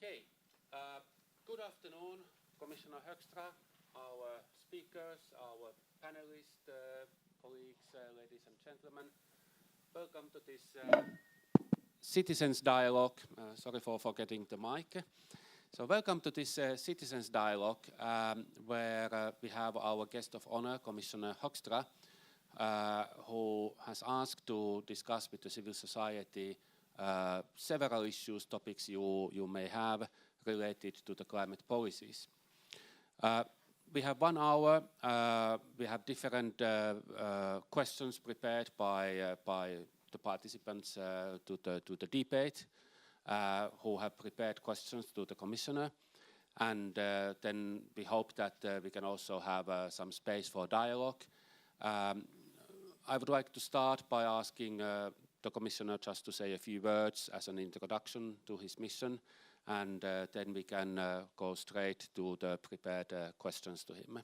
Okay. Good afternoon, Commissioner Hoekstran, our speakers, our panelists, colleagues, ladies and gentlemen. Welcome to this Citizens Dialogue. Sorry for forgetting the mic. So welcome to this Citizens Dialogue, where we have our guest of honor, Commissioner Hoekstran, who has asked to discuss with the civil society several issues, topics you may have related to the climate policies. We have 1 hour. We have different questions prepared by the participants to the debate, who have prepared questions to the Commissioner. And then we hope that we can also have some space for dialogue. I would like to start by asking the Commissioner just to say a few words as an introduction to his mission, and then we can go straight to the prepared questions to him.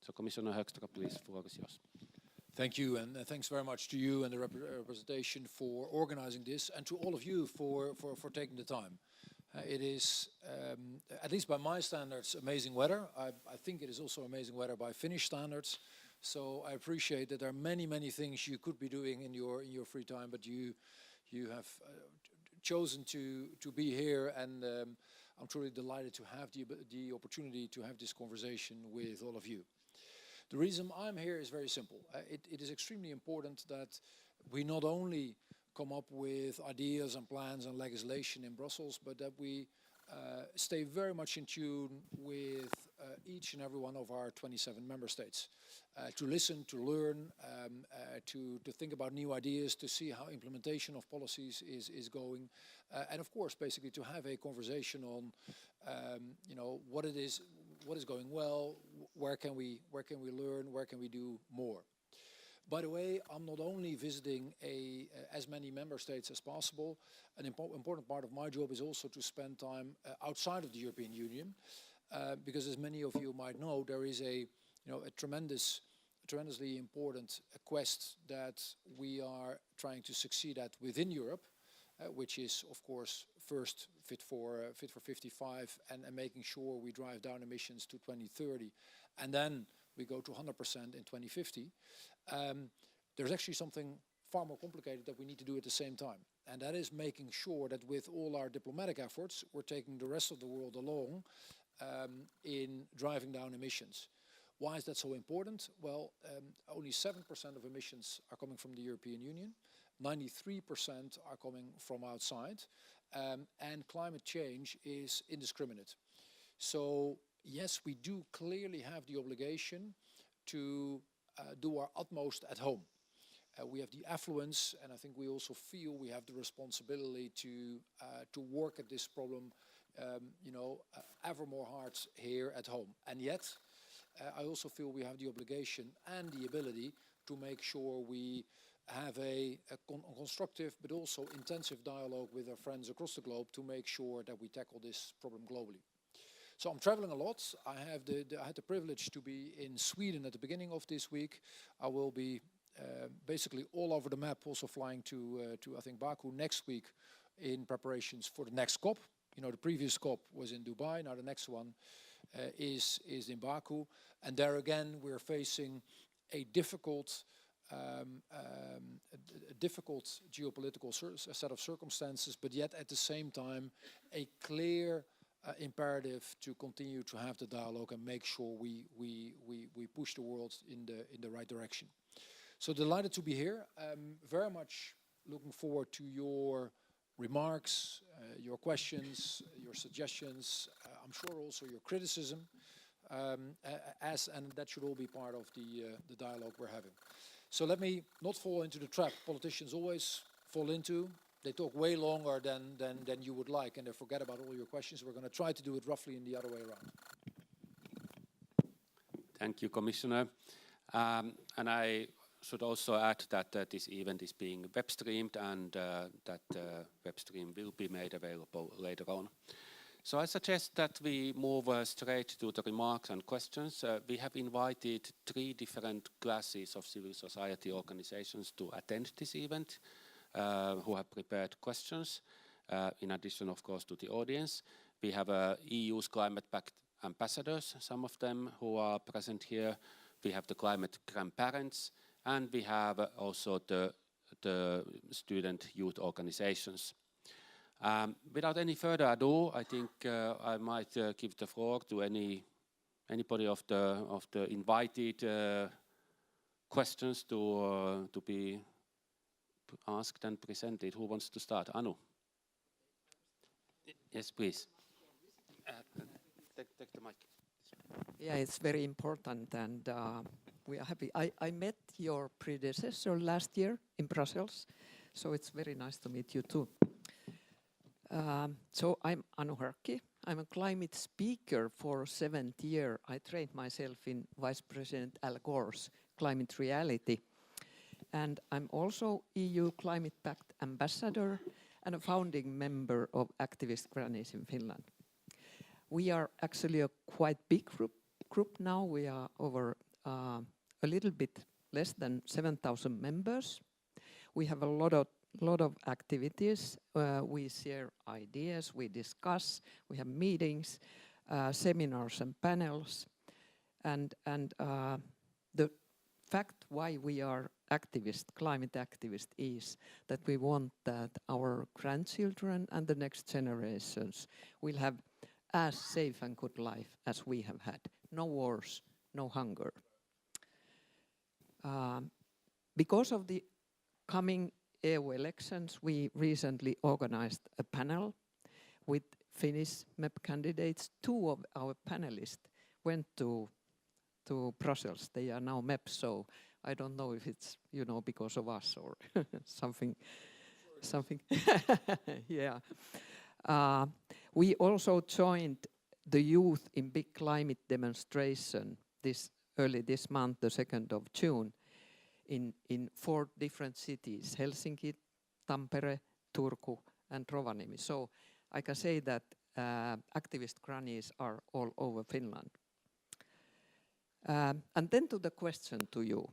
So Commissioner Hoekstran, please, floor is yours. Thank you, and thanks very much to you and the representation for organizing this, and to all of you for taking the time. It is, at least by my standards, amazing weather. I think it is also amazing weather by Finnish standards. So I appreciate that there are many things you could be doing in your free time, but you have chosen to be here, and I'm truly delighted to have the opportunity to have this conversation with all of you. The reason I'm here is very simple. It is extremely important that we not only come up with ideas and plans and legislation in Brussels, but that we stay very much in tune with each and every one of our 27 member states. To listen, to learn, to think about new ideas, to see how implementation of policies is going, and of course, basically to have a conversation on, what is going well, where can we learn, where can we do more. By the way, I'm not only visiting as many member states as possible. An important part of my job is also to spend time outside of the European Union, because as many of you might know, there is a tremendously important quest that we are trying to succeed at within Europe, which is, of course, first Fit for 55 and making sure we drive down emissions to 2030, and then we go to 100% in 2050. There's actually something far more complicated that we need to do at the same time, and that is making sure that with all our diplomatic efforts, we're taking the rest of the world along in driving down emissions. Why is that so important? Well, only 7% of emissions are coming from the European Union, 93% are coming from outside, and climate change is indiscriminate. So yes, we do clearly have the obligation to do our utmost at home. We have the affluence, and I think we also feel we have the responsibility to work at this problem, ever more hard here at home. And yet, I also feel we have the obligation and the ability to make sure we have a constructive but also intensive dialogue with our friends across the globe to make sure that we tackle this problem globally. So I'm traveling a lot. I had the privilege to be in Sweden at the beginning of this week. I will be basically all over the map, also flying to I think Baku next week in preparations for the next COP. The previous COP was in Dubai. Now the next one is in Baku, and there again we're facing a difficult geopolitical set of circumstances, but yet at the same time a clear imperative to continue to have the dialogue and make sure we push the world in the right direction. So delighted to be here. Very much looking forward to your remarks, your questions, your suggestions. I'm sure also your criticism, and that should all be part of the dialogue we're having. So let me not fall into the trap politicians always fall into. They talk way longer than you would like, and they forget about all your questions. We're going to try to do it roughly in the other way around. Thank you, Commissioner. And I should also add that this event is being web streamed, and that web stream will be made available later on. So I suggest that we move straight to the remarks and questions. We have invited 3 different classes of civil society organizations to attend this event, who have prepared questions. in addition, of course, to the audience. We have EU's Climate Pact ambassadors, some of them who are present here. We have the climate grandparents, and we have also the student youth organizations. Without any further ado, I think I might give the floor to anybody of the invited questions to be asked and presented. Who wants to start? Anu. Yes, please. Take the mic. Yeah, it's very important, and we are happy. I met your predecessor last year in Brussels, so it's very nice to meet you too. So I'm Anu Härki. I'm a climate speaker for 7th year. I trained myself in Vice President Al Gore's Climate Reality. And I'm also EU Climate Pact ambassador and a founding member of Activist Grannies in Finland. We are actually a quite big group now. We are over a little bit less than 7,000 members. We have a lot of activities. We share ideas, we discuss, we have meetings, seminars and panels. And the fact why we are climate activists, is that we want that our grandchildren and the next generations will have as safe and good life as we have had. No wars, no hunger. Because of the coming EU elections, we recently organized a panel with Finnish MEP candidates. 2 of our panelists went to Brussels. They are now MEPs, so I don't know if it's, because of us or something. Yeah. We also joined the youth in big climate demonstration early this month, the 2nd of June, in 4 different cities: Helsinki, Tampere, Turku, and Rovaniemi. So I can say that activist grannies are all over Finland. And then to the question to you.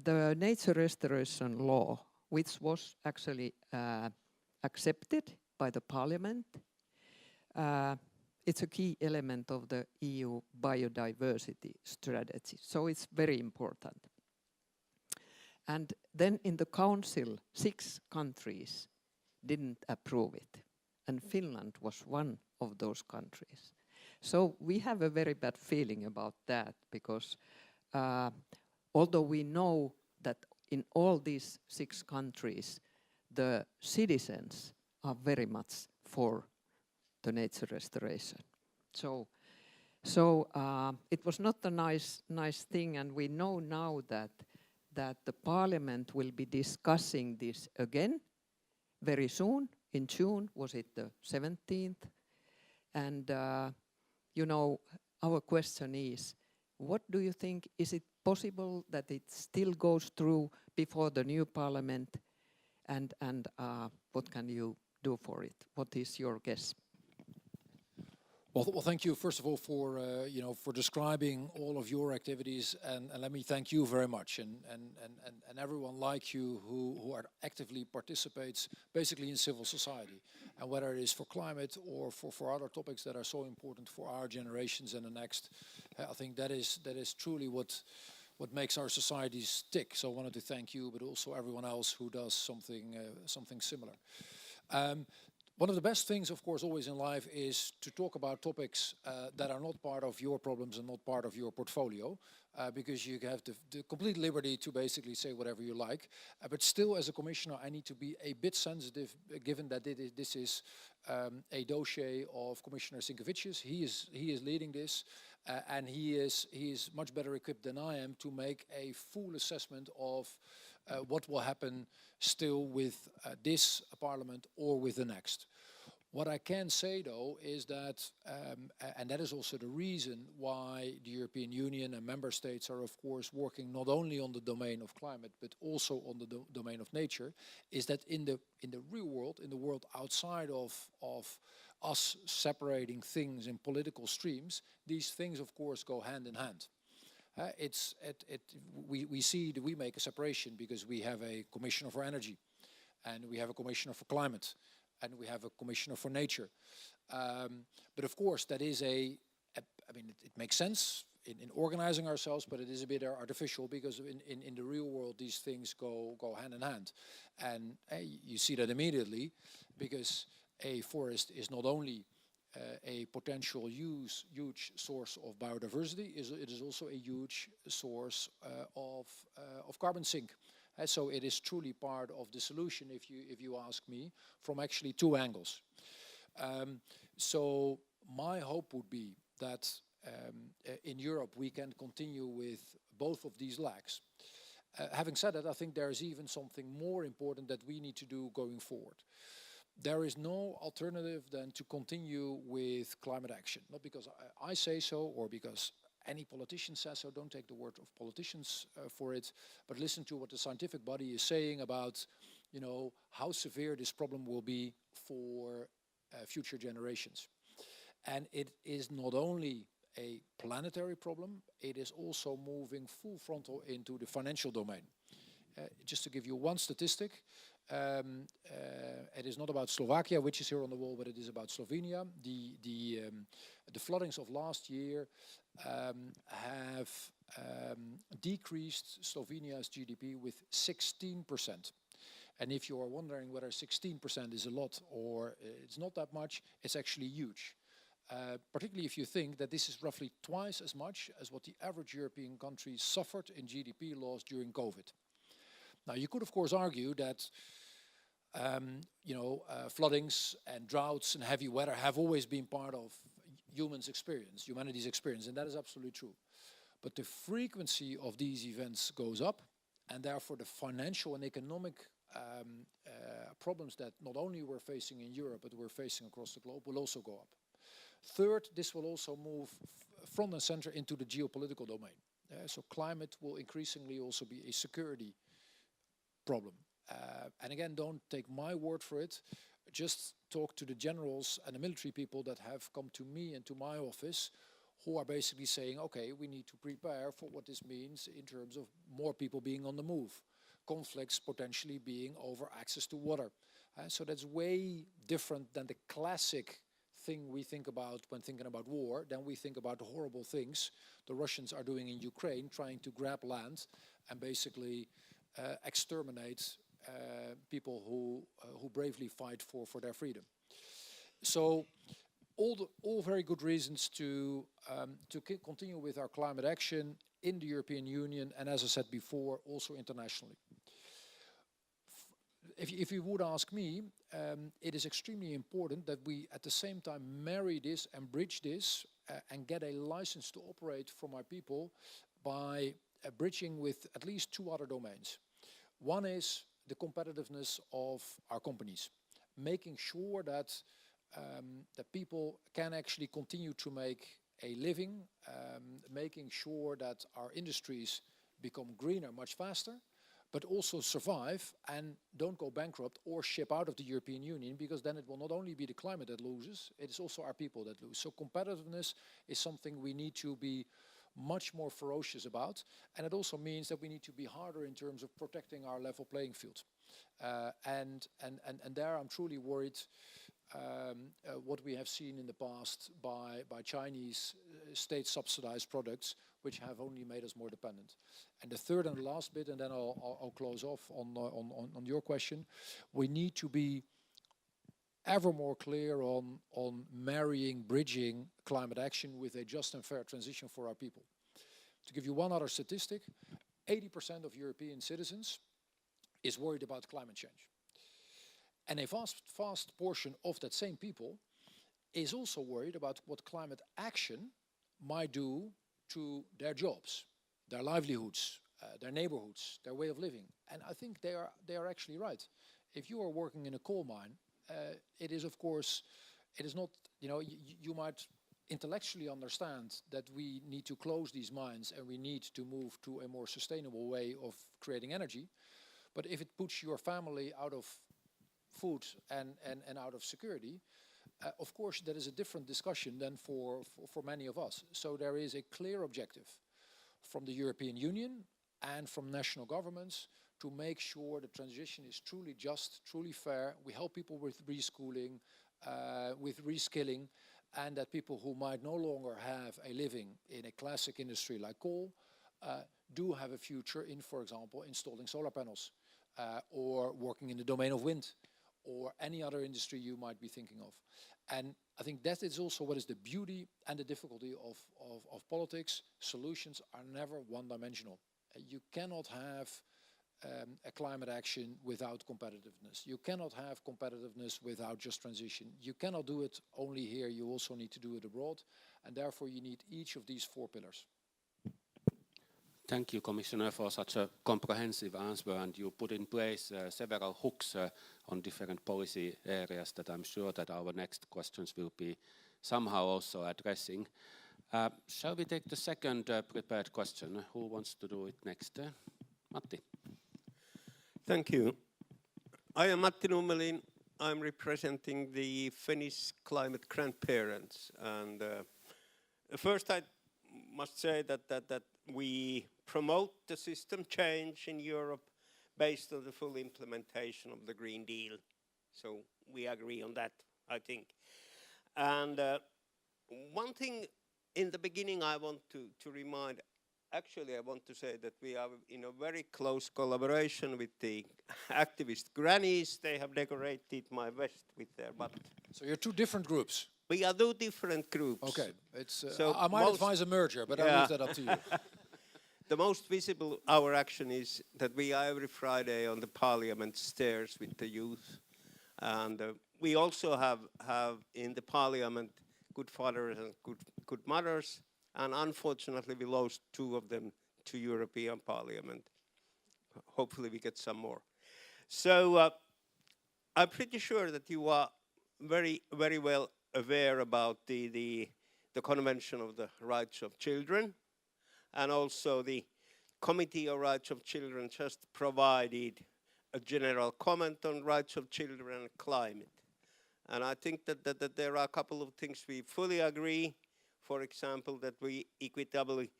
The nature restoration law, which was actually accepted by the parliament, it's a key element of the EU biodiversity strategy. So it's very important. And then in the council, 6 countries didn't approve it. And Finland was one of those countries. So we have a very bad feeling about that, because although we know that in all these 6 countries, the citizens are very much for the nature restoration. So it was not a nice thing, and we know now that the parliament will be discussing this again very soon. In June, was it the 17th? And our question is, what do you think? Is it possible that it still goes through before the new parliament? And what can you do for it? What is your guess? Well, thank you first of all for for describing all of your activities, and let me thank you very much, and everyone like you who actively participates basically in civil society, and whether it is for climate or for other topics that are so important for our generations and the next. I think that is truly what makes our societies tick. So I wanted to thank you, but also everyone else who does something similar. One of the best things, of course, always in life is to talk about topics that are not part of your problems and not part of your portfolio, because you have the complete liberty to basically say whatever you like. But still, as a commissioner, I need to be a bit sensitive, given that this is a dossier of Commissioner Sinkevicius. He is leading this, and he is much better equipped than I am to make a full assessment of what will happen still with this parliament or with the next. What I can say, though, is that, and that is also the reason why the European Union and member states are, of course, working not only on the domain of climate, but also on the domain of nature, is that in the real world, in the world outside of us separating things in political streams, these things, of course, go hand in hand. We see that we make a separation because we have a commissioner for energy and we have a commissioner for climate. and we have a commissioner for nature. But of course, that is I mean, it makes sense in organizing ourselves, but it is a bit artificial because in the real world, these things go hand in hand. And you see that immediately because a forest is not only a potential huge source of biodiversity, it is also a huge source of carbon sink. So it is truly part of the solution, if you ask me, from actually two angles. So my hope would be that in Europe we can continue with both of these legs. Having said that, I think there is even something more important that we need to do going forward. There is no alternative than to continue with climate action. Not because I say so or because any politician says so. Don't take the word of politicians for it, but listen to what the scientific body is saying about, you know, how severe this problem will be for future generations. And it is not only a planetary problem, it is also moving full frontal into the financial domain. Just to give you one statistic, it is not about Slovakia, which is here on the wall, but it is about Slovenia. The floodings of last year have decreased Slovenia's GDP with 16%. And if you are wondering whether 16% is a lot or it's not that much, it's actually huge. Particularly if you think that this is roughly twice as much as what the average European country suffered in GDP loss during COVID. Now, you could, of course, argue that floodings and droughts and heavy weather have always been part of humanity's experience, and that is absolutely true. But the frequency of these events goes up, and therefore the financial and economic problems that not only we're facing in Europe, but we're facing across the globe will also go up. Third, this will also move front and center into the geopolitical domain. So climate will increasingly also be a security problem. And again, don't take my word for it. Just talk to the generals and the military people that have come to me and to my office who are basically saying, okay, we need to prepare for what this means in terms of more people being on the move, conflicts potentially being over access to water. So that's way different than the classic thing we think about when thinking about war. Then we think about the horrible things the Russians are doing in Ukraine, trying to grab land and basically exterminate people who bravely fight for their freedom. So all very good reasons to continue with our climate action in the European Union and, as I said before, also internationally. If you would ask me, it is extremely important that we at the same time marry this and bridge this and get a license to operate from our people by bridging with at least two other domains. One is the competitiveness of our companies, making sure that that people can actually continue to make a living, making sure that our industries become greener much faster, but also survive and don't go bankrupt or ship out of the European Union, because then it will not only be the climate that loses, it is also our people that lose. So competitiveness is something we need to be much more ferocious about, and it also means that we need to be harder in terms of protecting our level playing field. And there I'm truly worried what we have seen in the past by Chinese state-subsidized products, which have only made us more dependent. And the third and last bit, and then I'll close off on your question, we need to be ever more clear on marrying, bridging climate action with a just and fair transition for our people. To give you one other statistic, 80% of European citizens is worried about climate change. And a vast portion of that same people is also worried about what climate action might do to their jobs, their livelihoods, their neighborhoods, their way of living. And I think they are actually right. If you are working in a coal mine, it is, of course, it is not, you might intellectually understand that we need to close these mines and we need to move to a more sustainable way of creating energy. But if it puts your family out of food and out of security, of course, that is a different discussion than for many of us. So there is a clear objective from the European Union and from national governments to make sure the transition is truly just, truly fair. We help people with reschooling, with reskilling, and that people who might no longer have a living in a classic industry like coal do have a future in, for example, installing solar panels or working in the domain of wind or any other industry you might be thinking of. And I think that is also what is the beauty and the difficulty of politics. Solutions are never one-dimensional. You cannot have a climate action without competitiveness. You cannot have competitiveness without just transition. You cannot do it only here, you also need to do it abroad, and therefore you need each of these 4 pillars. Thank you, Commissioner, for such a comprehensive answer, and you put in place several hooks on different policy areas that I'm sure that our next questions will be somehow also addressing. Shall we take the second prepared question? Who wants to do it next? Matti. Thank you. I am Matti Nummelin. I'm representing the Finnish climate grandparents. And first I must say that we promote the system change in Europe based on the full implementation of the Green Deal. So we agree on that, I think. And one thing in the beginning I want to remind, actually I want to say that we are in a very close collaboration with the activist grannies. They have decorated my vest with their button. So you're 2 different groups. We are 2 different groups. Okay, it's, So I might advise a merger, but I'll leave that up to you. The most visible our action is that we are every Friday on the parliament stairs with the youth. And we also have in the parliament good fathers and good mothers. And unfortunately we lost 2 of them to European Parliament. Hopefully we get some more. So I'm pretty sure that you are very, very well aware about the Convention of the Rights of Children, and also the Committee on Rights of Children just provided a general comment on rights of children and climate. And I think that there are a couple of things we fully agree. For example, that we equitably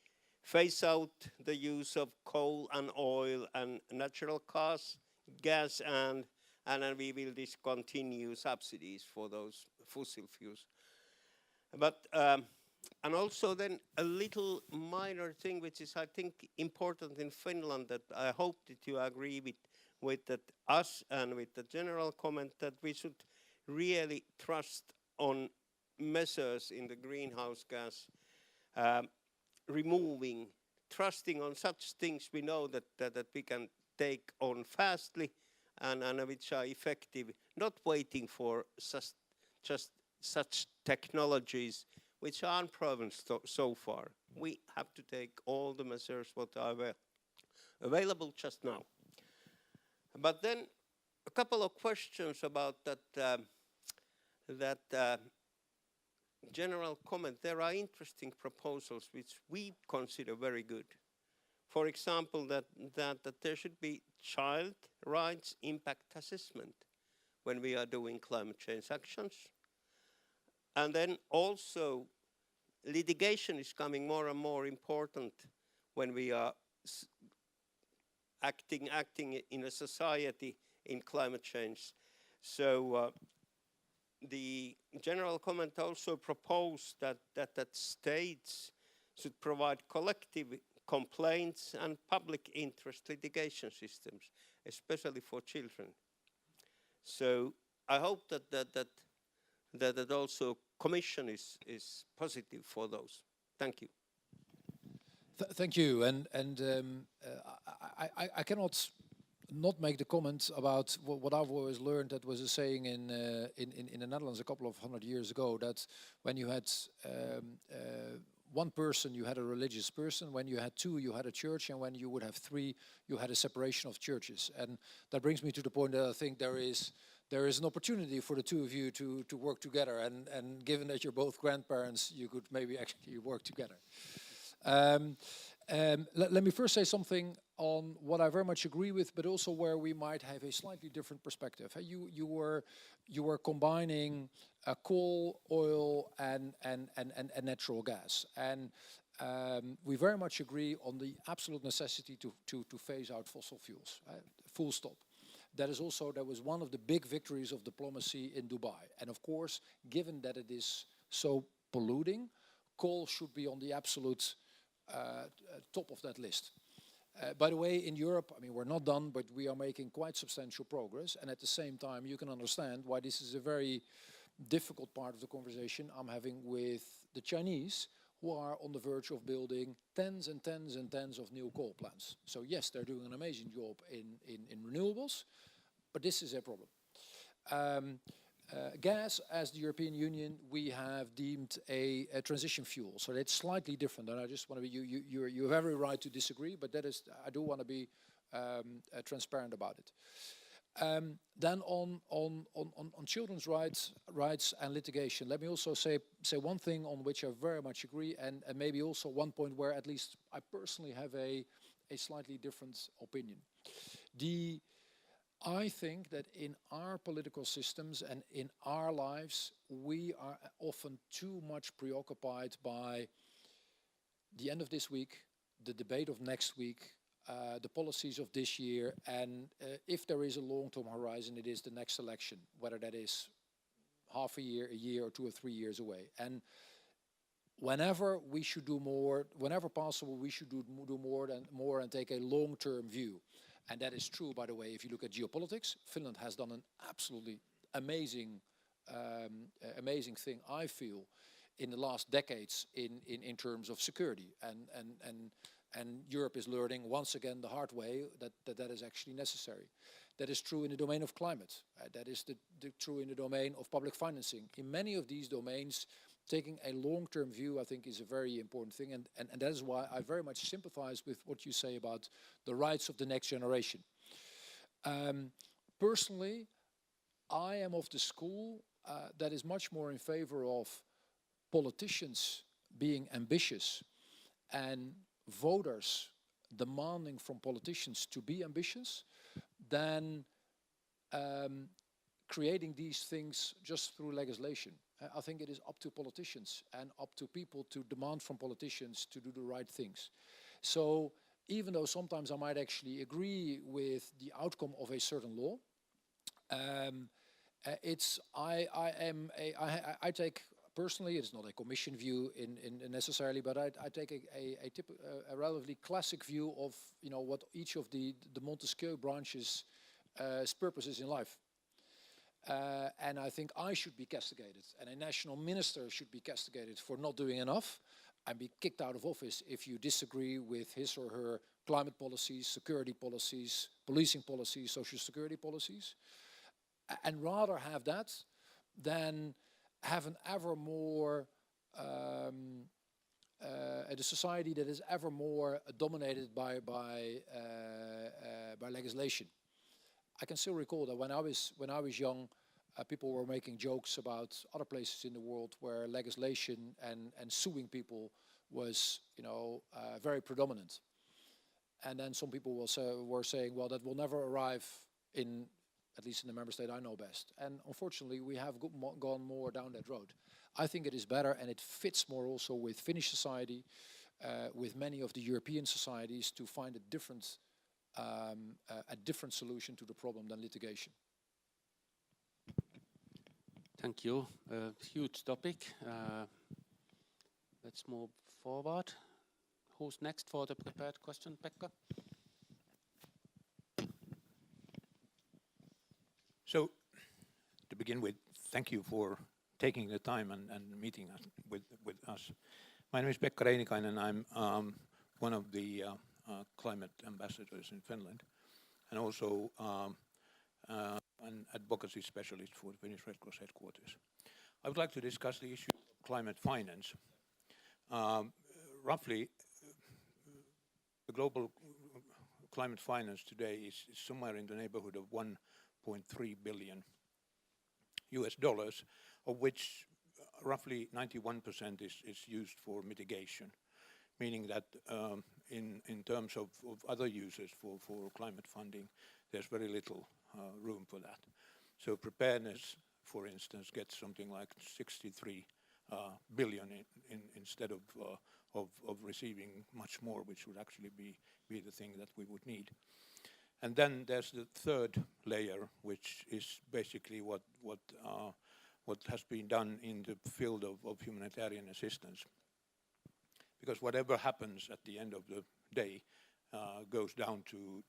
phase out the use of coal and oil and natural gas, and then we will discontinue subsidies for those fossil fuels. But and also then a little minor thing which is I think important in Finland, that I hope that you agree with that us and with the general comment, that we should really trust on measures in the greenhouse gas removing, trusting on such things we know that we can take on fastly and which are effective, not waiting for just such technologies which are unproven so far. We have to take all the measures what are available just now. But then a couple of questions about that general comment. There are interesting proposals which we consider very good. For example, that there should be child rights impact assessment when we are doing climate change actions. And then also litigation is coming more and more important when we are acting in a society in climate change. So the general comment also proposed that states should provide collective complaints and public interest litigation systems, especially for children. So I hope that also Commission is positive for those. Thank you. Thank you. And I cannot not make the comment about what I've always learned. That was a saying in the Netherlands a couple of 100 years ago, that when you had one person, you had a religious person. When you had 2, you had a church. And when you would have 3, you had a separation of churches. And that brings me to the point that I think there is an opportunity for the 2 of you to work together. And given that you're both grandparents, you could maybe actually work together. Let me first say something on what I very much agree with, but also where we might have a slightly different perspective. You were combining coal, oil, and natural gas, and we very much agree on the absolute necessity to phase out fossil fuels. full stop. That was one of the big victories of diplomacy in Dubai. And of course, given that it is so polluting, coal should be on the absolute top of that list. By the way, in Europe, I mean, we're not done, but we are making quite substantial progress. And at the same time, you can understand why this is a very difficult part of the conversation I'm having with the Chinese, who are on the verge of building tens and tens and tens of new coal plants. So yes, they're doing an amazing job in renewables, but this is a problem. Gas, as the European Union, we have deemed a transition fuel, so that's slightly different. And I just want to be, you have every right to disagree, but that is, I do want to be transparent about it. Then on children's rights and litigation, let me also say one thing on which I very much agree, and maybe also one point where at least I personally have a slightly different opinion. I think that in our political systems and in our lives, we are often too much preoccupied by the end of this week, the debate of next week, the policies of this year, and if there is a long-term horizon, it is the next election, whether that is half a year, or 2 or 3 years away. And whenever we should do more, whenever possible, we should do more and take a long-term view. And that is true, by the way, if you look at geopolitics. Finland has done an absolutely amazing thing, I feel, in the last decades in terms of security. And Europe is learning once again the hard way that is actually necessary. That is true in the domain of climate. That is true in the domain of public financing. In many of these domains, taking a long-term view, I think, is a very important thing. And that is why I very much sympathize with what you say about the rights of the next generation. Personally, I am of the school that is much more in favor of politicians being ambitious and voters demanding from politicians to be ambitious than creating these things just through legislation. I think it is up to politicians and up to people to demand from politicians to do the right things. So even though sometimes I might actually agree with the outcome of a certain law, I take personally, it's not a commission view necessarily, but I take a relatively classic view of what each of the Montesquieu branches' purpose is in life. And I think I should be castigated, and a national minister should be castigated for not doing enough and be kicked out of office if you disagree with his or her climate policies, security policies, policing policies, social security policies. And rather have that than have an ever more, a society that is ever more dominated by legislation. I can still recall that when I was young, people were making jokes about other places in the world where legislation and suing people was, very predominant. And then some people were saying, well, that will never arrive at least in the member state I know best. And unfortunately, we have gone more down that road. I think it is better, and it fits more also with Finnish society, with many of the European societies, to find a different solution to the problem than litigation. Thank you. Huge topic. Let's move forward. Who's next for the prepared question, Pekka? So, to begin with, thank you for taking the time and meeting us with us. My name is Pekka Reinikainen. I'm one of the climate ambassadors in Finland, and also an advocacy specialist for the Finnish Red Cross headquarters. I would like to discuss the issue of climate finance. Roughly, the global climate finance today is somewhere in the neighborhood of $1.3 billion US dollars, of which roughly 91% is used for mitigation, meaning that in terms of other uses for climate funding, there's very little room for that. So preparedness, for instance, gets something like 63 billion instead of receiving much more, which would actually be the thing that we would need. And then there's the third layer, which is basically what has been done in the field of humanitarian assistance. Because whatever happens at the end of the day goes down to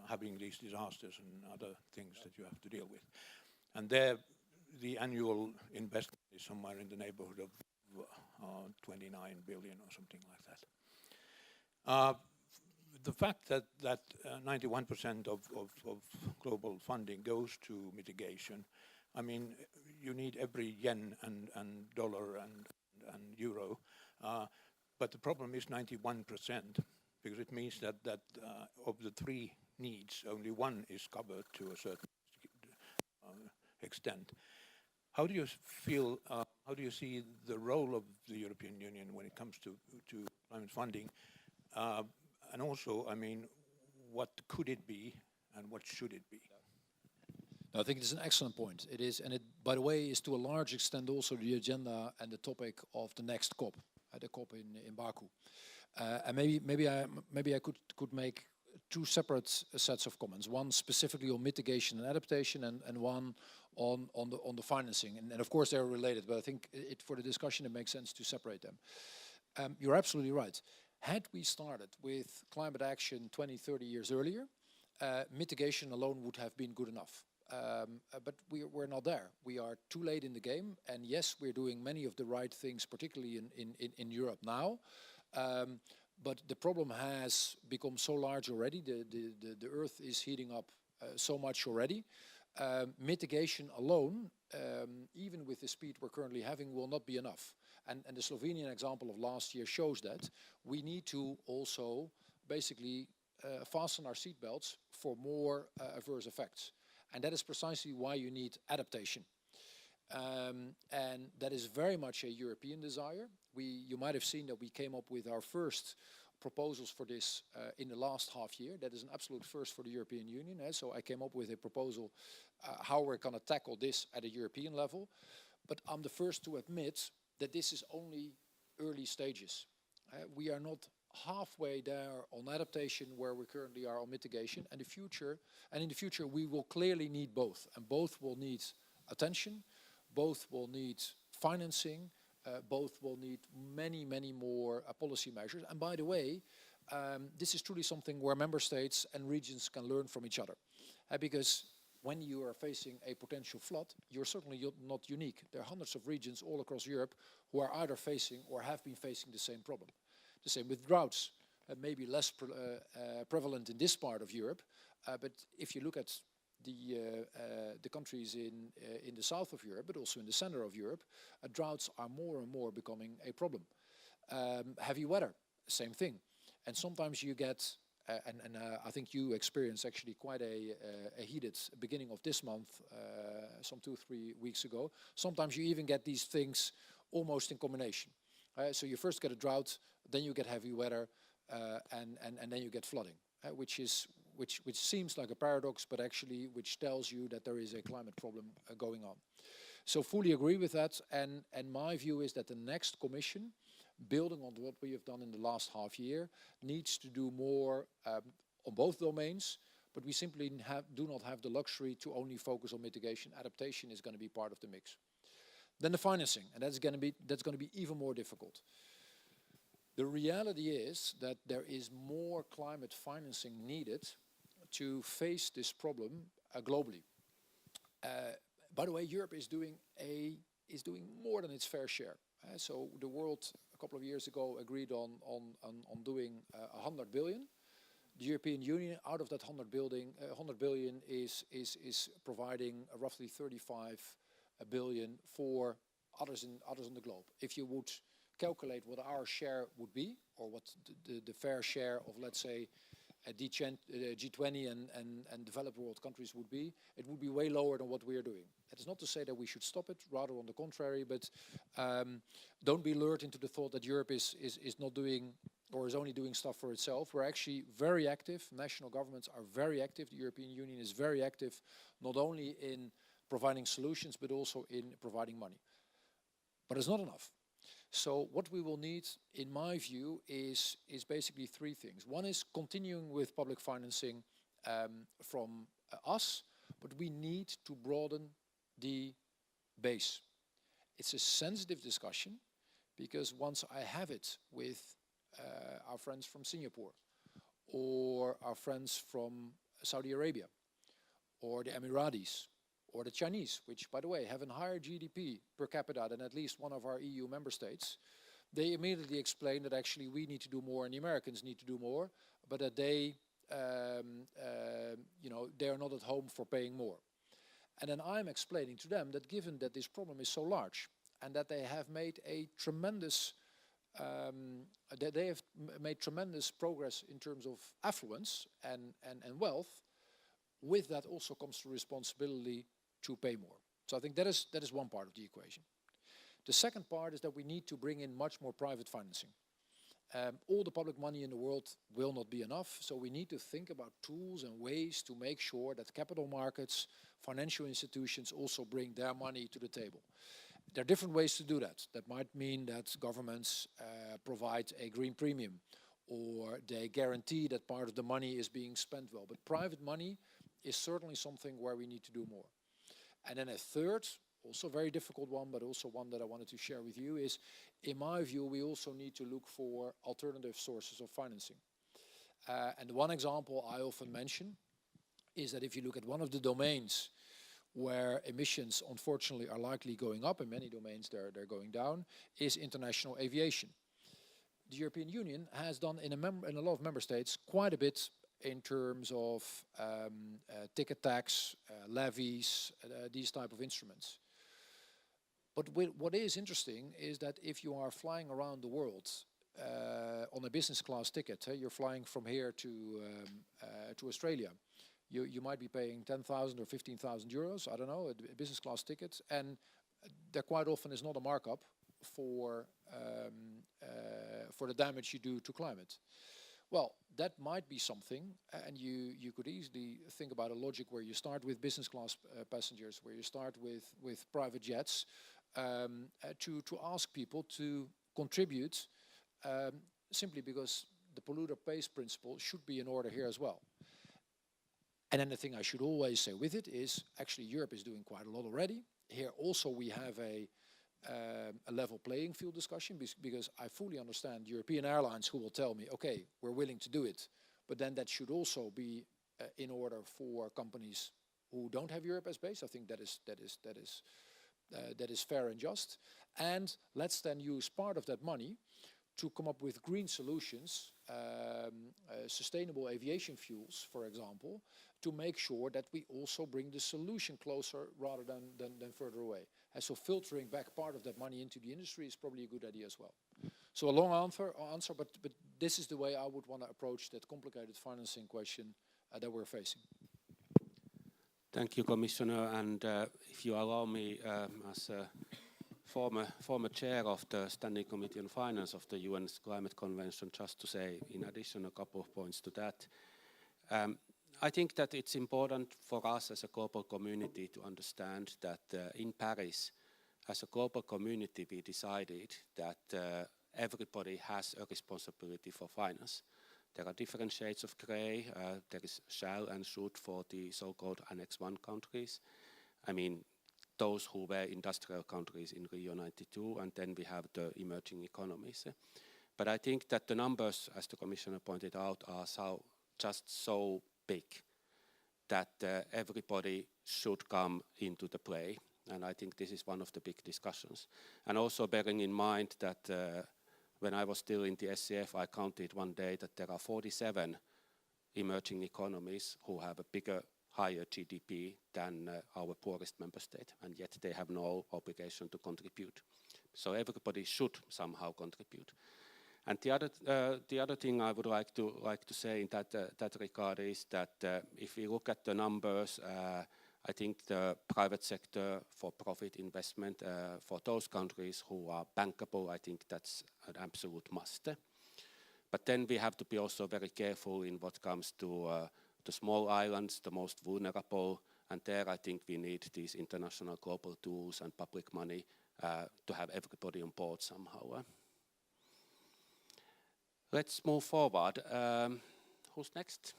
having these disasters and other things that you have to deal with. And there, the annual investment is somewhere in the neighborhood of 29 billion or something like that. The fact that 91% of global funding goes to mitigation, I mean, you need every yen and dollar and euro, but the problem is 91%, because it means that of the three needs, only one is covered to a certain extent. How do you feel, how do you see the role of the European Union when it comes to climate funding? And also, I mean, what could it be and what should it be? I think it's an excellent point. It is, and it, by the way, is to a large extent also the agenda and the topic of the next COP, the COP in Baku. And maybe I could make two separate sets of comments. One specifically on mitigation and adaptation, and one on the financing. And of course they're related, but I think for the discussion it makes sense to separate them. You're absolutely right. Had we started with climate action 20, 30 years earlier, mitigation alone would have been good enough. But we're not there. We are too late in the game, and yes, we're doing many of the right things, particularly in Europe now. But the problem has become so large already. The Earth is heating up so much already. Mitigation alone, even with the speed we're currently having, will not be enough. And the Slovenian example of last year shows that we need to also basically fasten our seatbelts for more adverse effects. And that is precisely why you need adaptation. And that is very much a European desire. You might have seen that we came up with our first proposals for this in the last half year. That is an absolute first for the European Union. So I came up with a proposal how we're going to tackle this at a European level. But I'm the first to admit that this is only early stages. We are not halfway there on adaptation where we currently are on mitigation. And in the future we will clearly need both. And both will need attention, both will need financing, both will need many, many more policy measures. And by the way, this is truly something where member states and regions can learn from each other. Because when you are facing a potential flood, you're certainly not unique. There are hundreds of regions all across Europe who are either facing or have been facing the same problem. The same with droughts, maybe less prevalent in this part of Europe. But if you look at the countries in the south of Europe, but also in the center of Europe, droughts are more and more becoming a problem. Heavy weather, same thing. And sometimes you get, and I think you experienced actually quite a heated beginning of this month, some 2-3 weeks ago. Sometimes you even get these things almost in combination. So you first get a drought, then you get heavy weather, and then you get flooding, which seems like a paradox, but actually which tells you that there is a climate problem going on. So fully agree with that, and my view is that the next Commission, building on what we have done in the last half year, needs to do more on both domains, but we simply do not have the luxury to only focus on mitigation. Adaptation is going to be part of the mix. Then the financing, and that's going to be even more difficult. The reality is that there is more climate financing needed to face this problem globally. By the way, Europe is doing more than its fair share. So the world a couple of years ago agreed on doing 100 billion. The European Union, out of that 100 billion, is providing roughly 35 billion for others on the globe. If you would calculate what our share would be, or what the fair share of, let's say, G20 and developed world countries would be, it would be way lower than what we are doing. That is not to say that we should stop it, rather on the contrary, but don't be lured into the thought that Europe is not doing, or is only doing stuff for itself. We're actually very active. National governments are very active. The European Union is very active, not only in providing solutions, but also in providing money. But it's not enough. So what we will need, in my view, is basically three things. One is continuing with public financing from us, but we need to broaden the base. It's a sensitive discussion because once I have it with our friends from Singapore or our friends from Saudi Arabia or the Emiratis or the Chinese, which, by the way, have a higher GDP per capita than at least one of our EU member states, they immediately explain that actually we need to do more and the Americans need to do more, but that they, they are not at home for paying more. And then I'm explaining to them that given that this problem is so large and that they have made a tremendous, tremendous progress in terms of affluence and wealth, with that also comes the responsibility to pay more. So I think that is one part of the equation. The second part is that we need to bring in much more private financing. All the public money in the world will not be enough, so we need to think about tools and ways to make sure that capital markets, financial institutions also bring their money to the table. There are different ways to do that. That might mean that governments provide a green premium, or they guarantee that part of the money is being spent well. But private money is certainly something where we need to do more. And then a third, also very difficult one, but also one that I wanted to share with you is, in my view, we also need to look for alternative sources of financing. And one example I often mention is that if you look at one of the domains where emissions, unfortunately, are likely going up, in many domains they're going down, is international aviation. The European Union has done in a lot of member states quite a bit in terms of ticket tax, levies, these type of instruments. But what is interesting is that if you are flying around the world on a business class ticket, you're flying from here to Australia, you might be paying 10,000 or 15,000 euros, I don't know, a business class ticket, and there quite often is not a markup for the damage you do to climate. Well, that might be something, and you could easily think about a logic where you start with business class passengers, where you start with private jets, to ask people to contribute, simply because the polluter pays principle should be in order here as well. And then the thing I should always say with it is, actually Europe is doing quite a lot already. Here also we have a level playing field discussion, because I fully understand European airlines who will tell me, okay, we're willing to do it, but then that should also be in order for companies who don't have Europe as base. I think that is fair and just. And let's then use part of that money to come up with green solutions, sustainable aviation fuels, for example, to make sure that we also bring the solution closer rather than further away. And so filtering back part of that money into the industry is probably a good idea as well. So a long answer, but this is the way I would want to approach that complicated financing question that we're facing. Thank you, Commissioner. And if you allow me, as a former chair of the Standing Committee on Finance of the UN's Climate Convention, just to say, in addition, a couple of points to that. I think that it's important for us as a global community to understand that in Paris, as a global community, we decided that everybody has a responsibility for finance. There are different shades of grey. There is shall and should for the so-called Annex 1 countries. I mean, those who were industrial countries in Rio 92, and then we have the emerging economies. But I think that the numbers, as the Commissioner pointed out, are just so big that everybody should come into the play. And I think this is one of the big discussions. And also bearing in mind that when I was still in the SCF, I counted one day that there are 47 emerging economies who have a bigger, higher GDP than our poorest member state, and yet they have no obligation to contribute. So everybody should somehow contribute. And the other thing I would like to say in that regard is that if we look at the numbers, I think the private sector for profit investment for those countries who are bankable, I think that's an absolute must. But then we have to be also very careful in what comes to the small islands, the most vulnerable, and there I think we need these international global tools and public money to have everybody on board somehow. Let's move forward. Who's next?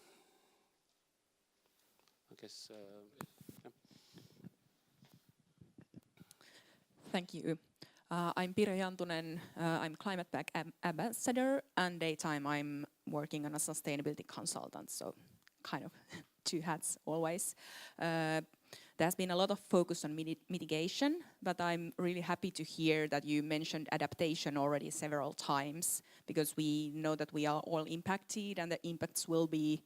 I guess. Yeah. Thank you. I'm Pira Jantunen. I'm Climate Pact Ambassador, and daytime I'm working on a sustainability consultant, so kind of two hats always. There's been a lot of focus on mitigation, but I'm really happy to hear that you mentioned adaptation already several times, because we know that we are all impacted and the impacts will be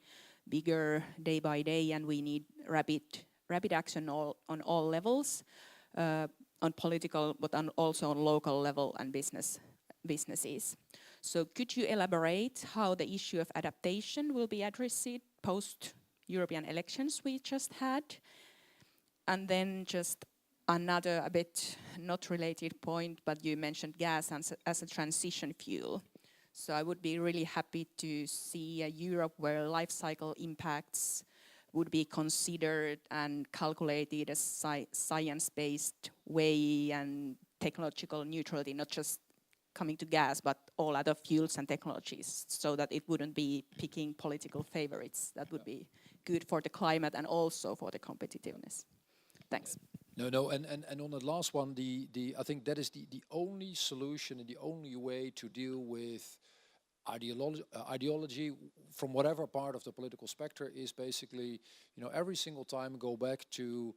bigger day by day, and we need rapid action on all levels, on political, but also on local level and businesses. So could you elaborate how the issue of adaptation will be addressed post-European elections we just had? And then just another a bit not related point, but you mentioned gas as a transition fuel. So I would be really happy to see a Europe where life cycle impacts would be considered and calculated as science-based way and technological neutrality, not just coming to gas, but all other fuels and technologies, so that it wouldn't be picking political favorites. That would be good for the climate and also for the competitiveness. Thanks. No, and on the last one, I think that is the only solution and the only way to deal with ideology from whatever part of the political spectrum is basically, every single time go back to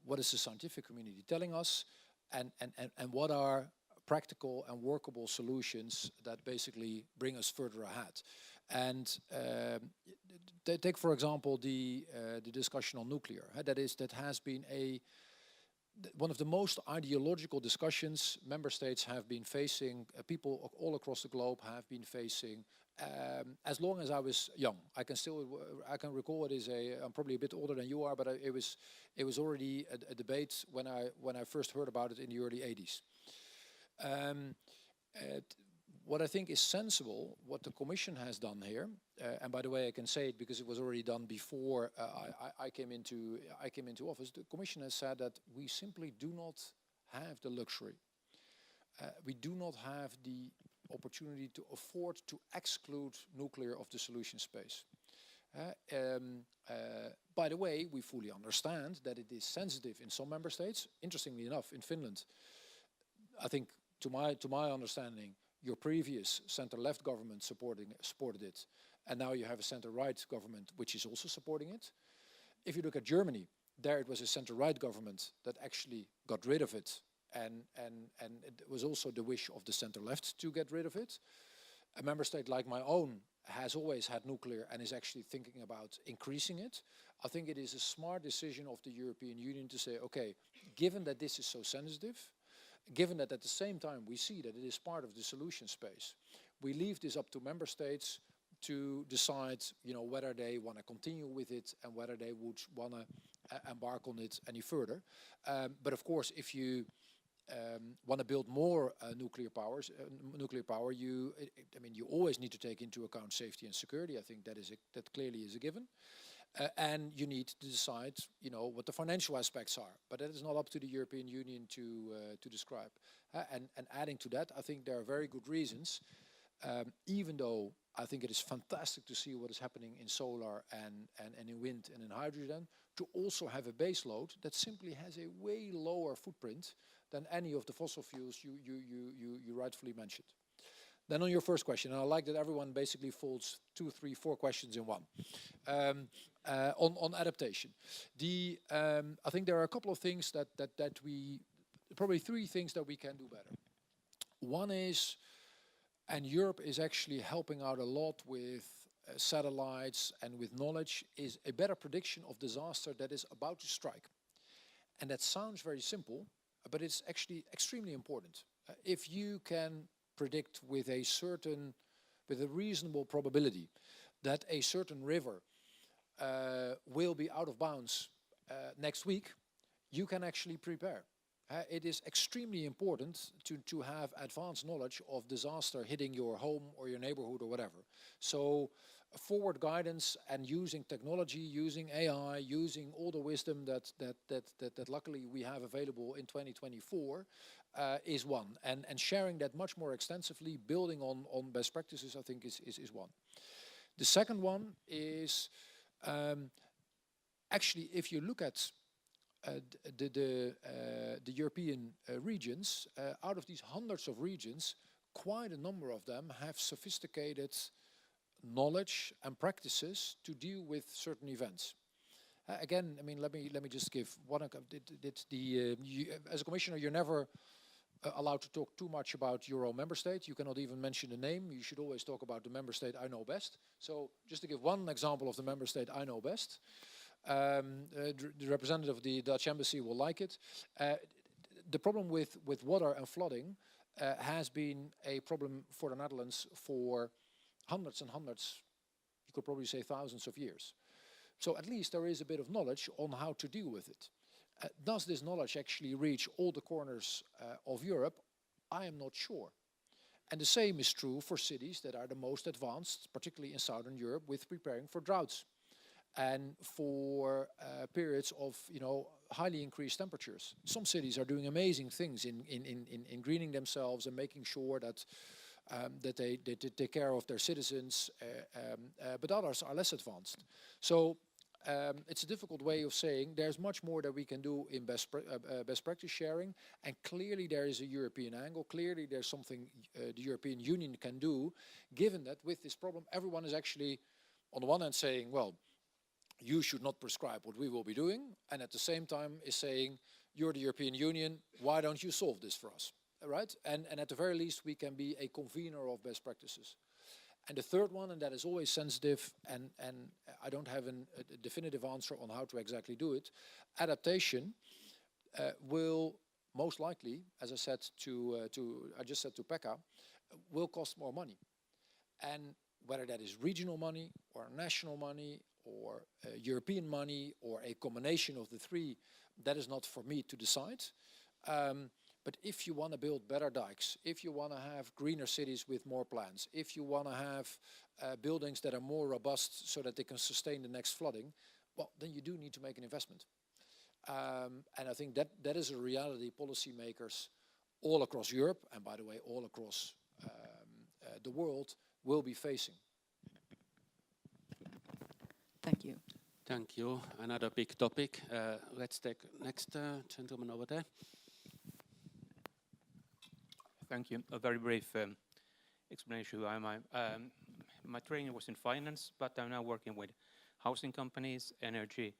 what is the scientific community telling us, and what are practical and workable solutions that basically bring us further ahead. And take for example the discussion on nuclear. That has been one of the most ideological discussions member states have been facing, people all across the globe have been facing, as long as I was young. I can recall I'm probably a bit older than you are, but it was already a debate when I first heard about it in the early 80s. What I think is sensible, what the Commission has done here, and by the way, I can say it because it was already done before I came into office. The Commission has said that we simply do not have the luxury. We do not have the opportunity to afford to exclude nuclear of the solution space. By the way, we fully understand that it is sensitive in some member states. Interestingly enough, in Finland, I think, to my understanding, your previous center-left government supported it, and now you have a center-right government which is also supporting it. If you look at Germany, there it was a center-right government that actually got rid of it, and it was also the wish of the center-left to get rid of it. A member state like my own has always had nuclear and is actually thinking about increasing it. I think it is a smart decision of the European Union to say, okay, given that this is so sensitive, given that at the same time we see that it is part of the solution space, we leave this up to member states to decide, whether they want to continue with it and whether they would want to embark on it any further. But of course, if you want to build more nuclear power, you always need to take into account safety and security. I think that clearly is a given. And you need to decide, what the financial aspects are. But that is not up to the European Union to describe. And adding to that, I think there are very good reasons, even though I think it is fantastic to see what is happening in solar and in wind and in hydrogen, to also have a base load that simply has a way lower footprint than any of the fossil fuels you rightfully mentioned. Then on your first question, and I like that everyone basically folds 2, 3, 4 questions in one. On adaptation, I think there are a couple of things probably 3 things that we can do better. One is, and Europe is actually helping out a lot with satellites and with knowledge, is a better prediction of disaster that is about to strike. And that sounds very simple, but it's actually extremely important. If you can predict with a reasonable probability that a certain river will be out of bounds next week, you can actually prepare. It is extremely important to have advanced knowledge of disaster hitting your home or your neighborhood or whatever. So forward guidance and using technology, using AI, using all the wisdom that luckily we have available in 2024 is one. And sharing that much more extensively, building on best practices, I think is one. The second one is actually, if you look at the European regions, out of these hundreds of regions, quite a number of them have sophisticated knowledge and practices to deal with certain events. Again, I mean, let me just give one. As a commissioner, you're never allowed to talk too much about your own member state. You cannot even mention the name. You should always talk about the member state I know best. So just to give one example of the member state I know best, the representative of the Dutch embassy will like it. The problem with water and flooding has been a problem for the Netherlands for hundreds and hundreds, you could probably say thousands of years. So at least there is a bit of knowledge on how to deal with it. Does this knowledge actually reach all the corners of Europe? I am not sure. And the same is true for cities that are the most advanced, particularly in Southern Europe, with preparing for droughts and for periods of, highly increased temperatures. Some cities are doing amazing things in greening themselves and making sure that they take care of their citizens, but others are less advanced. So it's a difficult way of saying there's much more that we can do in best practice sharing, and clearly there is a European angle. Clearly there's something the European Union can do, given that with this problem everyone is actually on the one hand saying, well, you should not prescribe what we will be doing, and at the same time is saying, you're the European Union, why don't you solve this for us? Right? And at the very least we can be a convener of best practices. And the third one, and that is always sensitive, and I don't have a definitive answer on how to exactly do it, adaptation will most likely, as I said I just said to Pekka, will cost more money. And whether that is regional money or national money or European money or a combination of the three, that is not for me to decide. But if you want to build better dikes, if you want to have greener cities with more plants, if you want to have buildings that are more robust so that they can sustain the next flooding, well, then you do need to make an investment. And I think that is a reality policymakers all across Europe, and by the way, all across the world, will be facing. Thank you. Thank you. Another big topic. Let's take next gentleman over there. Thank you. A very brief explanation who I am. My training was in finance, but I'm now working with housing companies, energy,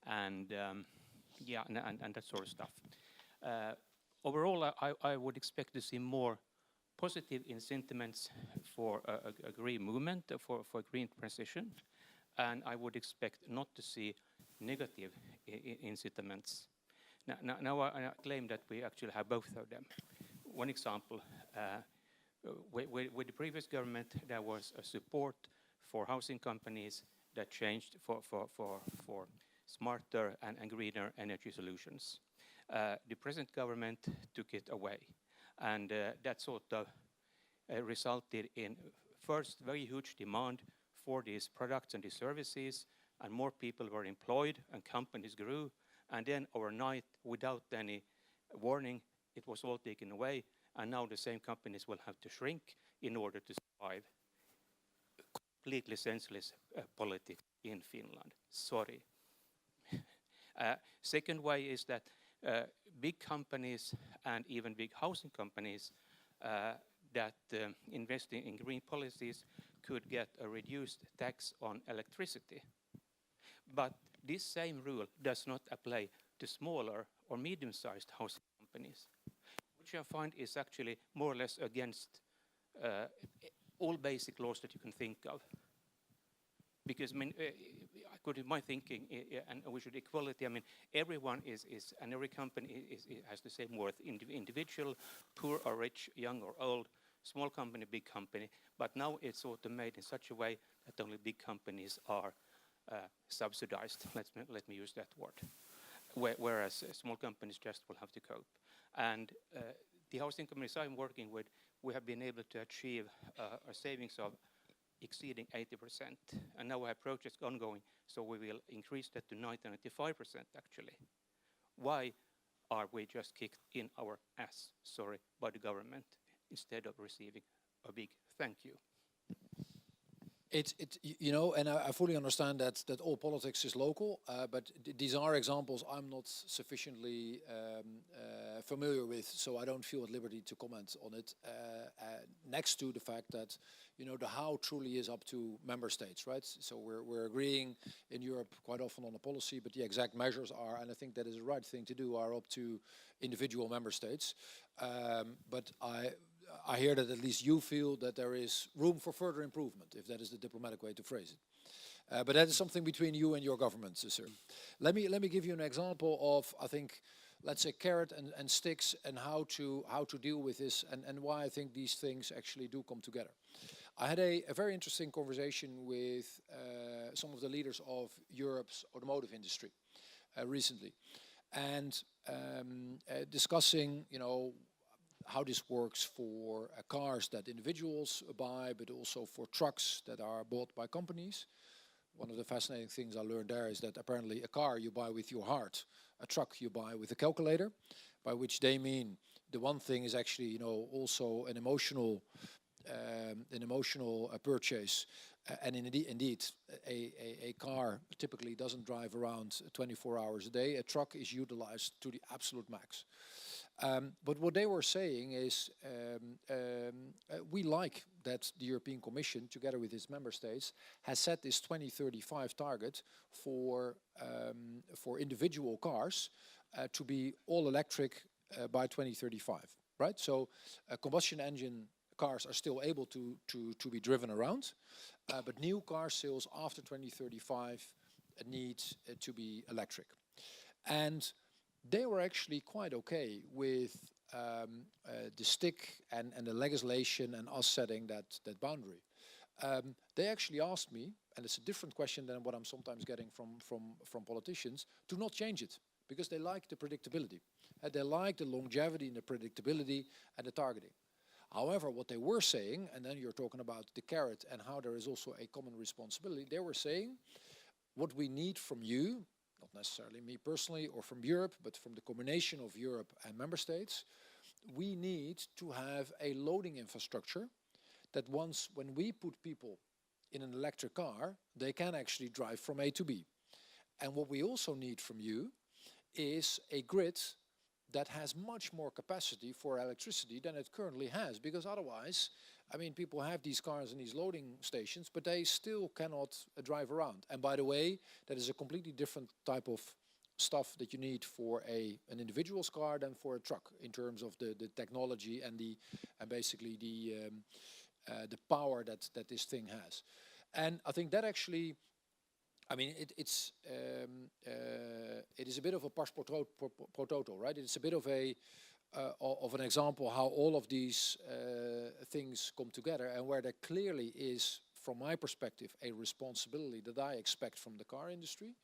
and that sort of stuff. Overall, I would expect to see more positive sentiments for a green movement, for green transition, and I would expect not to see negative sentiments. Now I claim that we actually have both of them. One example, with the previous government, there was a support for housing companies that changed for smarter and greener energy solutions. The present government took it away, and that sort of resulted in first very huge demand for these products and these services, and more people were employed and companies grew, and then overnight, without any warning, it was all taken away, and now the same companies will have to shrink in order to survive. Completely senseless politics in Finland. Sorry. Second way is that big companies and even big housing companies that investing in green policies could get a reduced tax on electricity. But this same rule does not apply to smaller or medium-sized housing companies, which I find is actually more or less against all basic laws that you can think of. Because, I mean, my thinking, and we should equality, I mean, everyone is and every company has the same worth, individual, poor or rich, young or old, small company, big company, but now it's sort of made in such a way that only big companies are subsidized, let me use that word, whereas small companies just will have to cope. And the housing companies I'm working with, we have been able to achieve a savings of exceeding 80%. And now we have projects ongoing, so we will increase that to 95% actually. Why are we just kicked in our ass, sorry, by the government instead of receiving a big thank you? You know, and I fully understand that all politics is local, but these are examples I'm not sufficiently familiar with, so I don't feel at liberty to comment on it. Next to the fact that, you know, the how truly is up to member states, right? So we're agreeing in Europe quite often on a policy, but the exact measures are, and I think that is the right thing to do, are up to individual member states. But I hear that at least you feel that there is room for further improvement, if that is the diplomatic way to phrase it. But that is something between you and your government, sir. Let me give you an example of, I think, let's say, carrot and sticks, and how to deal with this, and why I think these things actually do come together. I had a very interesting conversation with some of the leaders of Europe's automotive industry recently, and discussing, you know, how this works for cars that individuals buy, but also for trucks that are bought by companies. One of the fascinating things I learned there is that apparently a car you buy with your heart, a truck you buy with a calculator, by which they mean the one thing is actually, you know, also an emotional purchase. And indeed, a car typically doesn't drive around 24 hours a day. A truck is utilized to the absolute max. But what they were saying is, we like that the European Commission, together with its member states, has set this 2035 target for individual cars to be all electric by 2035. Right? So combustion engine cars are still able to be driven around, but new car sales after 2035 need to be electric. And they were actually quite okay with the stick and the legislation and us setting that boundary. They actually asked me, and it's a different question than what I'm sometimes getting from politicians, to not change it, because they like the predictability. They like the longevity and the predictability and the targeting. However, what they were saying, and then you're talking about the carrot and how there is also a common responsibility, they were saying, what we need from you, not necessarily me personally or from Europe, but from the combination of Europe and member states, we need to have a loading infrastructure that when we put people in an electric car, they can actually drive from A to B. And what we also need from you is a grid that has much more capacity for electricity than it currently has, because otherwise, I mean, people have these cars in these loading stations, but they still cannot drive around. And by the way, that is a completely different type of stuff that you need for an individual's car than for a truck, in terms of the technology and basically the power that this thing has. And I think that actually, I mean, it is a bit of a pas pro toto, right? It's a bit of an example how all of these things come together, and where there clearly is, from my perspective, a responsibility that I expect from the car industry,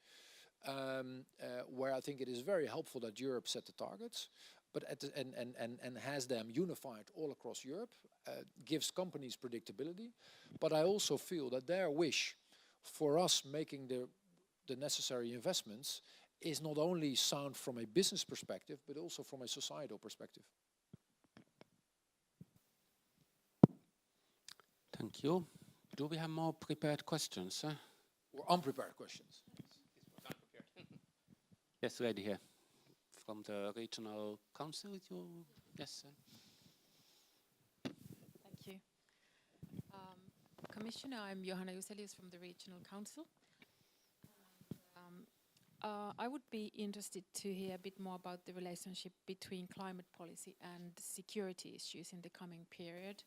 where I think it is very helpful that Europe set the targets, but and has them unified all across Europe, gives companies predictability. But I also feel that their wish for us making the necessary investments is not only sound from a business perspective, but also from a societal perspective. Thank you. Do we have more prepared questions? Or unprepared questions? Yes, lady here. From the regional council, yes, sir. Thank you. Commissioner, I'm Johanna Juselius from the Regional Council. I would be interested to hear a bit more about the relationship between climate policy and security issues in the coming period.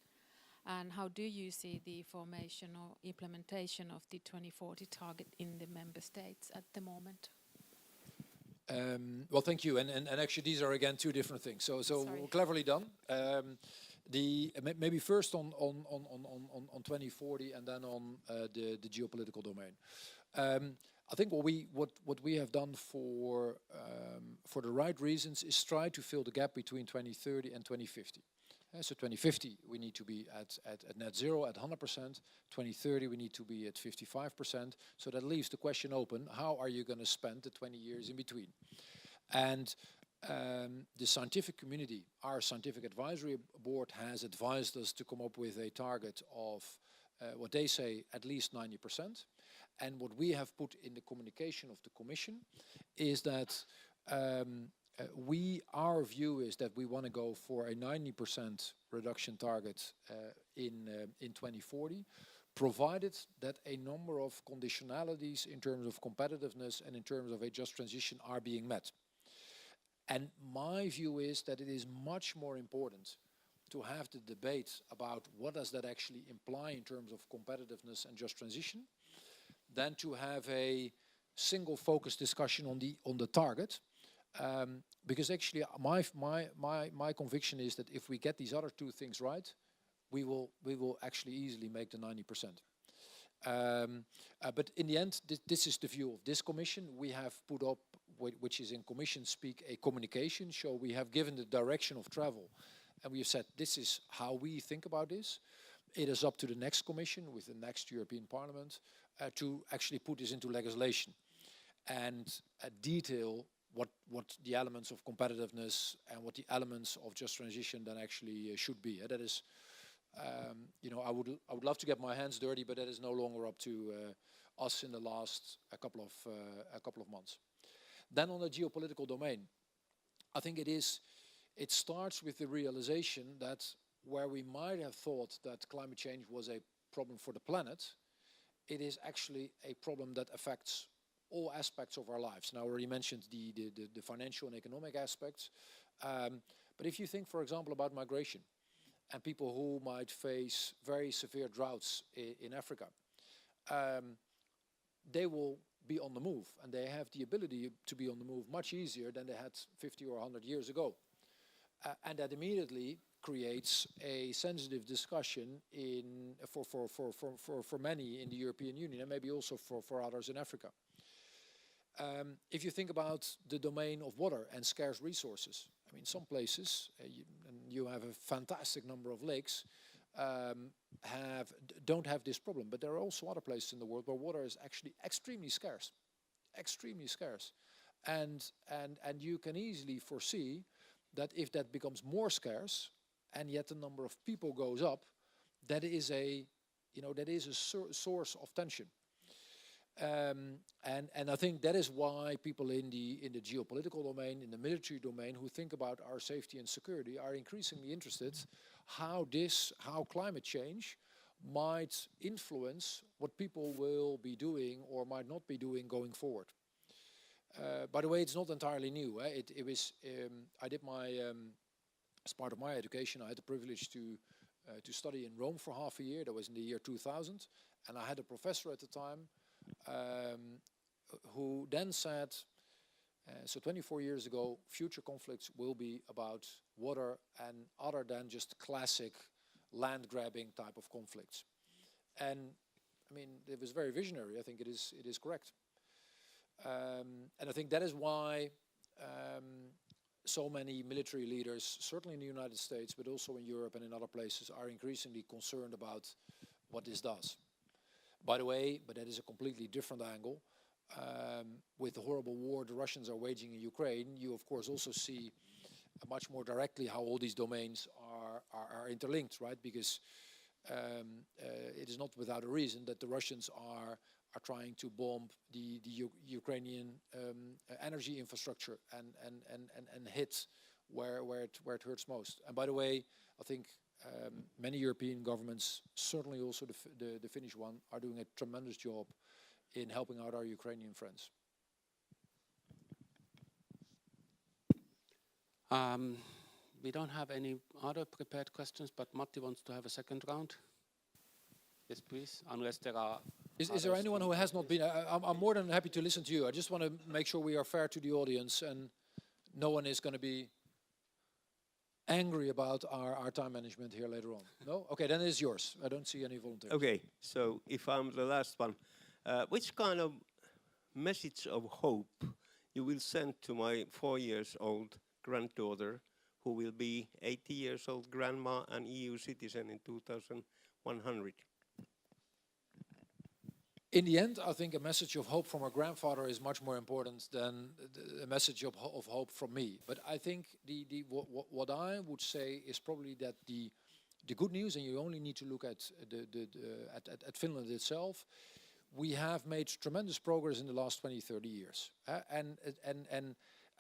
And how do you see the formation or implementation of the 2040 target in the member states at the moment? Well, thank you. And actually, these are again two different things. So cleverly done. Maybe first on 2040 and then on the geopolitical domain. I think what we have done for the right reasons is try to fill the gap between 2030 and 2050. So 2050, we need to be at net zero at 100%. 2030, we need to be at 55%. So that leaves the question open, how are you going to spend the 20 years in between? And the scientific community, our scientific advisory board, has advised us to come up with a target of what they say at least 90%. And what we have put in the communication of the Commission is that our view is that we want to go for a 90% reduction target in 2040, provided that a number of conditionalities in terms of competitiveness and in terms of a just transition are being met. And my view is that it is much more important to have the debate about what does that actually imply in terms of competitiveness and just transition, than to have a single focus discussion on the target. Because actually my conviction is that if we get these other two things right, we will actually easily make the 90%. But in the end, this is the view of this Commission. We have put up, which is in Commission speak, a communication. So we have given the direction of travel, and we have said this is how we think about this. It is up to the next Commission with the next European Parliament to actually put this into legislation and detail what the elements of competitiveness and what the elements of just transition then actually should be. That is, I would love to get my hands dirty, but that is no longer up to us in the last couple of months. Then on the geopolitical domain, I think it starts with the realization that where we might have thought that climate change was a problem for the planet, it is actually a problem that affects all aspects of our lives. Now, I already mentioned the financial and economic aspects, but if you think, for example, about migration and people who might face very severe droughts in Africa, they will be on the move, and they have the ability to be on the move much easier than they had 50 or 100 years ago. And that immediately creates a sensitive discussion for many in the European Union, and maybe also for others in Africa. If you think about the domain of water and scarce resources, I mean, some places, you have a fantastic number of lakes, don't have this problem, but there are also other places in the world where water is actually extremely scarce, and you can easily foresee that if that becomes more scarce, and yet the number of people goes up, that is a source of tension. And I think that is why people in the geopolitical domain, in the military domain, who think about our safety and security, are increasingly interested how climate change might influence what people will be doing or might not be doing going forward. By the way, it's not entirely new. I did as part of my education, I had the privilege to study in Rome for half a year. That was in the year 2000, and I had a professor at the time who then said, so 24 years ago, future conflicts will be about water and other than just classic land grabbing type of conflicts. And I mean, it was very visionary. I think it is correct. And I think that is why so many military leaders, certainly in the United States, but also in Europe and in other places, are increasingly concerned about what this does. By the way, but that is a completely different angle. With the horrible war the Russians are waging in Ukraine, you of course also see much more directly how all these domains are interlinked, right? Because it is not without a reason that the Russians are trying to bomb the Ukrainian energy infrastructure and hit where it hurts most. And by the way, I think many European governments, certainly also the Finnish one, are doing a tremendous job in helping out our Ukrainian friends. We don't have any other prepared questions, but Matti wants to have a second round. Yes, please, unless there are... Is there anyone who has not been? I'm more than happy to listen to you. I just want to make sure we are fair to the audience and no one is going to be angry about our time management here later on. No? Okay, then it's yours. I don't see any volunteers. Okay, so if I'm the last one, which kind of message of hope you will send to my 4-year-old granddaughter who will be 80 years old grandma and EU citizen in 2100. In the end, I think a message of hope from our grandfather is much more important than a message of hope from me. But I think what I would say is probably that the good news, and you only need to look at at Finland itself, we have made tremendous progress in the last 20, 30 years. And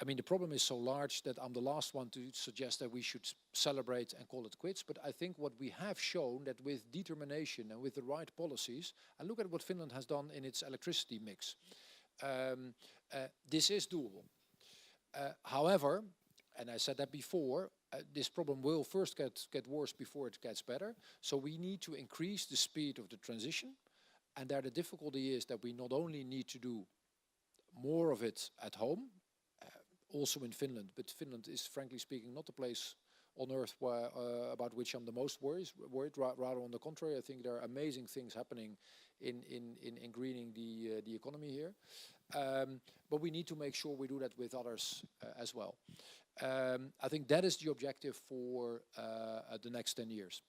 I mean, the problem is so large that I'm the last one to suggest that we should celebrate and call it quits. But I think what we have shown that with determination and with the right policies, and look at what Finland has done in its electricity mix, this is doable. However, and I said that before, this problem will first get worse before it gets better. So we need to increase the speed of the transition. And there the difficulty is that we not only need to do more of it at home, also in Finland, but Finland is, frankly speaking, not the place on earth where, about which I'm the most worried. Rather on the contrary, I think there are amazing things happening in greening the economy here. But we need to make sure we do that with others as well. I think that is the objective for the next 10 years.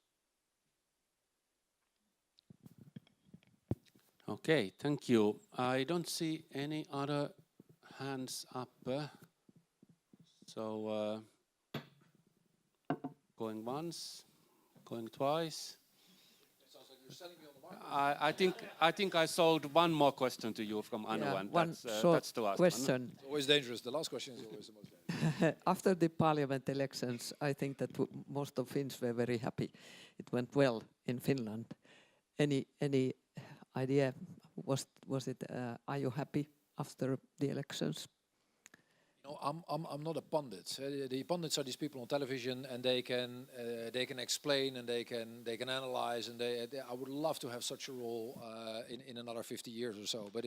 Okay, thank you. I don't see any other hands up. So going once, going twice. It sounds like you're selling me on the market. I think I sold one more question to you from Anu, and that's the last question. one. It's always dangerous. The last question is always the most dangerous. After the parliament elections, I think that most of Finns were very happy. It went well in Finland. Any idea? Was it? Are you happy after the elections? No, I'm not a pundit. The pundits are these people on television, and they can explain and they can analyze, and I would love to have such a role in another 50 years or so. But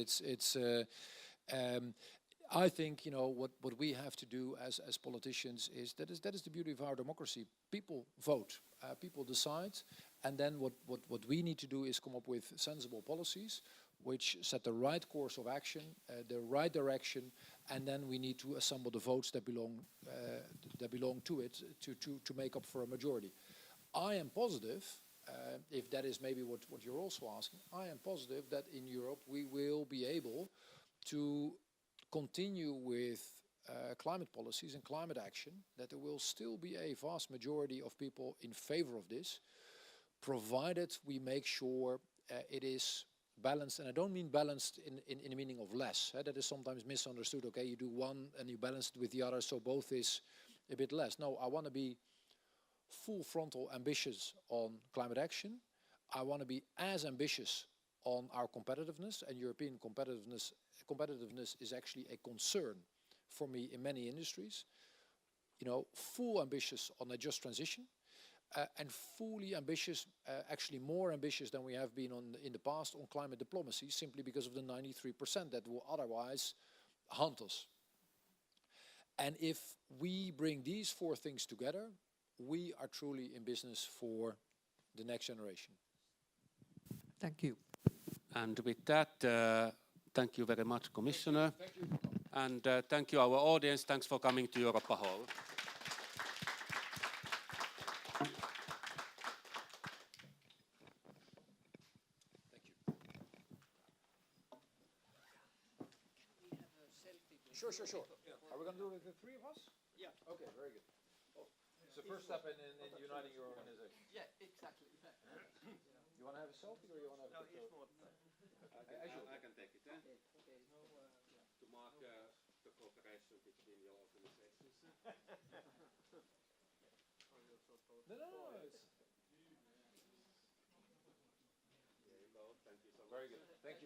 I think what we have to do as politicians is that is the beauty of our democracy. People vote, people decide, and then what we need to do is come up with sensible policies which set the right course of action, the right direction, and then we need to assemble the votes that belong to it to make up for a majority. I am positive, if that is maybe what you're also asking, I am positive that in Europe we will be able to continue with climate policies and climate action, that there will still be a vast majority of people in favor of this, provided we make sure it is balanced. And I don't mean balanced in the meaning of less. That is sometimes misunderstood. Okay, you do one and you balance it with the other, so both is a bit less. No, I want to be full frontal ambitious on climate action. I want to be as ambitious on our competitiveness, and European competitiveness is actually a concern for me in many industries. Full ambitious on a just transition. And fully ambitious, actually more ambitious than we have been in the past on climate diplomacy, simply because of the 93% that will otherwise haunt us. And if we bring these four things together, we are truly in business for the next generation. Thank you. And with that, thank you very much, Commissioner. Thank you. And thank you, our audience. Thanks for coming to Europa Hall. Sure. Are we going to do it with the three of us? Yeah. Okay, very good. It's the first step in uniting your organization. Yeah, exactly. You want to have a selfie or you want to have a picture? I can take it. To mark the cooperation between your organizations. No. There you go. Thank you so much. Very good. Thank you.